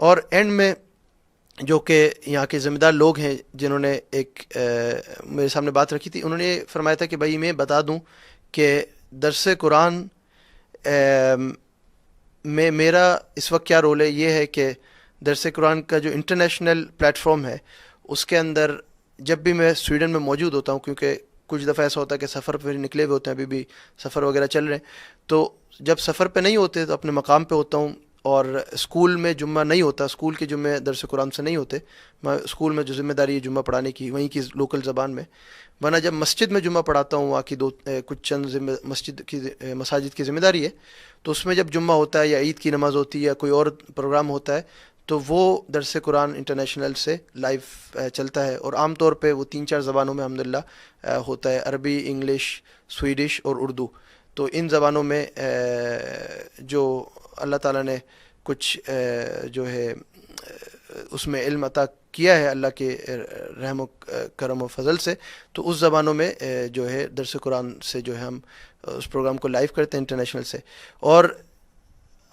اور اینڈ میں جو کہ یہاں کے ذمہ دار لوگ ہیں جنہوں نے ایک میرے سامنے بات رکھی تھی، انہوں نے فرمایا تھا کہ بھائی میں بتا دوں کہ درس قرآن میں میرا اس وقت کیا رول ہے. یہ ہے کہ درس قرآن کا جو انٹرنیشنل پلیٹ فارم ہے اس کے اندر جب بھی میں سویڈن میں موجود ہوتا ہوں، کیونکہ کچھ دفعہ ایسا ہوتا ہے کہ سفر پہ نکلے ہوئے ہوتے ہیں، ابھی بھی سفر وغیرہ چل رہے ہیں، تو جب سفر پہ نہیں ہوتے تو اپنے مقام پہ ہوتا ہوں. اور اسکول میں جمعہ نہیں ہوتا، اسکول کے جمعے درس قرآن سے نہیں ہوتے، میں اسکول میں جو ذمہ داری ہے جمعہ پڑھانے کی وہیں کی لوکل زبان میں، ورنہ جب مسجد میں جمعہ پڑھاتا ہوں، وہاں کی کچھ چند مساجد کی ذمہ داری ہے، تو اس میں جب جمعہ ہوتا ہے یا عید کی نماز ہوتی ہے یا کوئی اور پروگرام ہوتا ہے تو وہ درس قرآن انٹرنیشنل سے لائیو چلتا ہے. اور عام طور پہ وہ 3-4 زبانوں میں الحمدللہ ہوتا ہے، عربی، انگلش، سویڈش اور اردو. تو ان زبانوں میں جو اللہ تعالیٰ نے کچھ جو ہے اس میں علم عطا کیا ہے اللہ کے رحم و کرم و فضل سے، تو اس زبانوں میں جو ہے درس قرآن سے جو ہے ہم اس پروگرام کو لائیو کرتے ہیں انٹرنیشنل سے. اور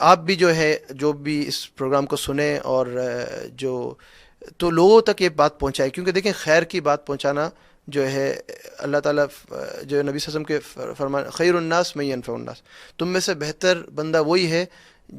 آپ بھی جو ہے جو بھی اس پروگرام کو سنیں اور جو تو لوگوں تک یہ بات پہنچائے، کیونکہ دیکھیں خیر کی بات پہنچانا جو ہے اللہ تعالیٰ جو نبی صلی اللہ علیہ وسلم کے فرمان خیر الناس من ینفع الناس، تم میں سے بہتر بندہ وہی ہے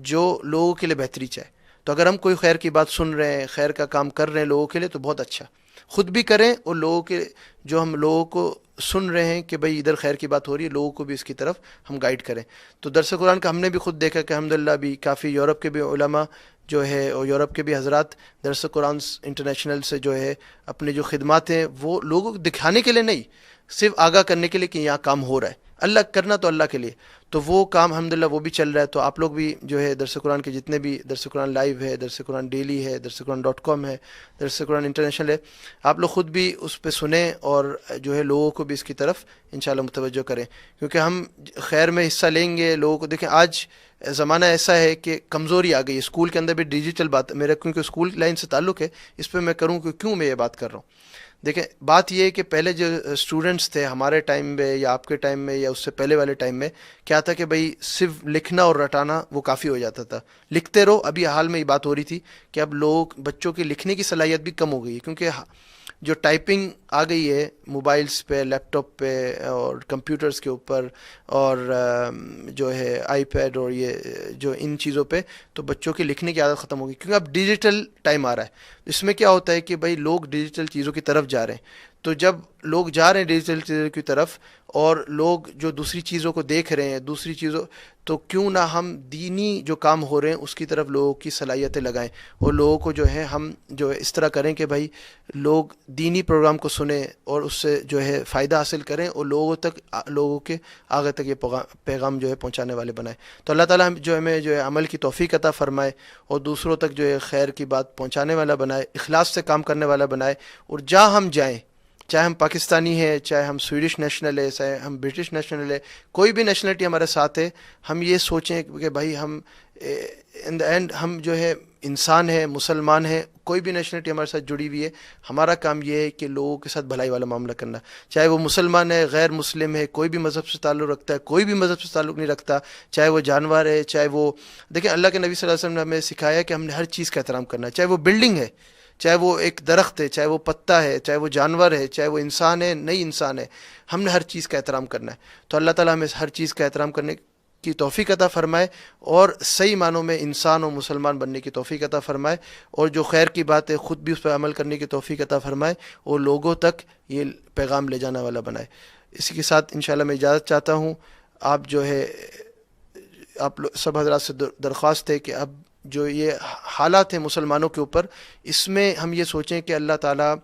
جو لوگوں کے لیے بہتری چاہے. تو اگر ہم کوئی خیر کی بات سن رہے ہیں، خیر کا کام کر رہے ہیں لوگوں کے لیے تو بہت اچھا، خود بھی کریں اور لوگوں کے جو ہم لوگوں کو سن رہے ہیں کہ بھئی ادھر خیر کی بات ہو رہی ہے، لوگوں کو بھی اس کی طرف ہم گائیڈ کریں. تو درس قرآن کا ہم نے بھی خود دیکھا کہ الحمدللہ بھی کافی یورپ کے بھی علماء جو ہے اور یورپ کے بھی حضرات درس قرآن انٹرنیشنل سے جو ہے اپنے جو خدمات ہیں وہ لوگوں کو دکھانے کے لیے نہیں، صرف آگاہ کرنے کے لیے کہ یہاں کام ہو رہا ہے، اللہ کرنا تو اللہ کے لیے، تو وہ کام الحمدللہ وہ بھی چل رہا ہے. تو آپ لوگ بھی جو ہے درس قرآن کے جتنے بھی درس قرآن لائیو ہے، درس قرآن ڈیلی ہے، درس قرآن .com ہے، درس قرآن انٹرنیشنل ہے، آپ لوگ خود بھی اس پہ سنیں اور جو ہے لوگوں کو بھی اس کی طرف انشاءاللہ متوجہ کریں، کیونکہ ہم خیر میں حصہ لیں گے لوگوں کو. دیکھیں آج زمانہ ایسا ہے کہ کمزوری آ گئی ہے، اسکول کے اندر بھی ڈیجیٹل بات، میرا کیونکہ اسکول لائن سے تعلق ہے اس پہ میں کروں کہ کیوں میں یہ بات کر رہا ہوں. دیکھیں بات یہ ہے کہ پہلے جو اسٹوڈنٹس تھے ہمارے ٹائم میں یا آپ کے ٹائم میں یا اس سے پہلے والے ٹائم میں کیا تھا کہ بھئی صرف لکھنا اور رٹانا وہ کافی ہو جاتا تھا، لکھتے رہو. ابھی حال میں یہ بات ہو رہی تھی کہ اب بچوں کی لکھنے کی صلاحیت بھی کم ہو گئی ہے، کیونکہ جو ٹائپنگ آ گئی ہے موبائلز پہ، لیپ ٹاپ پہ اور کمپیوٹرز کے اوپر اور جو ہے آئی پیڈ اور یہ جو ان چیزوں پہ، تو بچوں کی لکھنے کی عادت ختم ہو گئی، کیونکہ اب ڈیجیٹل ٹائم آ رہا ہے. اس میں کیا ہوتا ہے کہ بھائی لوگ ڈیجیٹل چیزوں کی طرف جا رہے ہیں، تو جب لوگ جا رہے ہیں ڈیجیٹل چیزوں کی طرف اور لوگ جو دوسری چیزوں کو دیکھ رہے ہیں دوسری چیزوں، تو کیوں نہ ہم دینی جو کام ہو رہے ہیں اس کی طرف لوگوں کی صلاحیتیں لگائیں اور لوگوں کو جو ہے ہم جو ہے اس طرح کریں کہ بھائی لوگ دینی پروگرام کو سنیں اور اس سے جو ہے فائدہ حاصل کریں اور لوگوں کے آگے تک یہ پیغام جو ہے پہنچانے والے بنائیں. تو اللہ تعالیٰ جو ہمیں جو ہے عمل کی توفیق عطا فرمائے اور دوسروں تک جو ہے خیر کی بات پہنچانے والا بنائے، اخلاص سے کام کرنے والا بنائے. اور جہاں ہم جائیں، چاہے ہم پاکستانی ہیں، چاہے ہم سویڈش نیشنل ہے، چاہے ہم برٹش نیشنل ہے، کوئی بھی نیشنلٹی ہمارے ساتھ ہے، ہم یہ سوچیں کہ بھائی ہم ان دا اینڈ ہم جو ہے انسان ہیں، مسلمان ہیں، کوئی بھی نیشنلٹی ہمارے ساتھ جڑی ہوئی ہے، ہمارا کام یہ ہے کہ لوگوں کے ساتھ بھلائی والا معاملہ کرنا، چاہے وہ مسلمان ہے، غیر مسلم ہے، کوئی بھی مذہب سے تعلق رکھتا ہے، کوئی بھی مذہب سے تعلق نہیں رکھتا، چاہے وہ جانور ہے، چاہے وہ دیکھیں اللہ کے نبی صلی اللہ علیہ وسلم نے ہمیں سکھایا ہے کہ ہم نے ہر چیز کا احترام کرنا ہے، چاہے وہ بلڈنگ ہے، چاہے وہ ایک درخت ہے، چاہے وہ پتا ہے، چاہے وہ جانور ہے، چاہے وہ انسان ہے، نہیں انسان ہے، ہم نے ہر چیز کا احترام کرنا ہے. تو اللہ تعالیٰ ہمیں ہر چیز کا احترام کرنے کی توفیق عطا فرمائے اور صحیح معنوں میں انسان اور مسلمان بننے کی توفیق عطا فرمائے، اور جو خیر کی بات ہے خود بھی اس پر عمل کرنے کی توفیق عطا فرمائے اور لوگوں تک یہ پیغام لے جانے والا بنائے. اسی کے ساتھ انشاءاللہ میں اجازت چاہتا ہوں. آپ جو ہے آپ سب حضرات سے درخواست ہے کہ اب جو یہ حالات ہیں مسلمانوں کے اوپر، اس میں ہم یہ سوچیں کہ اللہ تعالیٰ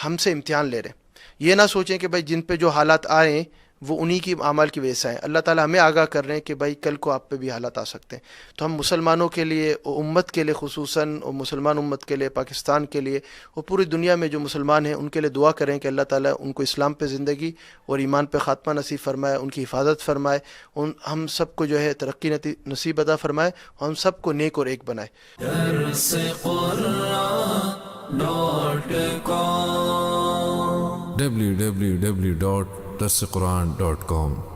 ہم سے امتحان لے رہے ہیں. یہ نہ سوچیں کہ بھائی جن پہ جو حالات آئے ہیں وہ انہی کی اعمال کی وجہ سے ہیں. اللہ تعالیٰ ہمیں آگاہ کر رہے ہیں کہ بھائی کل کو آپ پہ بھی حالات آ سکتے ہیں. تو ہم مسلمانوں کے لیے اور امت کے لیے خصوصاً اور مسلمان امت کے لیے، پاکستان کے لیے اور پوری دنیا میں جو مسلمان ہیں ان کے لیے دعا کریں کہ اللہ تعالیٰ ان کو اسلام پہ زندگی اور ایمان پہ خاتمہ نصیب فرمائے، ان کی حفاظت فرمائے، ہم سب کو جو ہے ترقی نصیب عطا فرمائے اور ہم سب کو نیک اور ایک بنائے. www.darsequran.com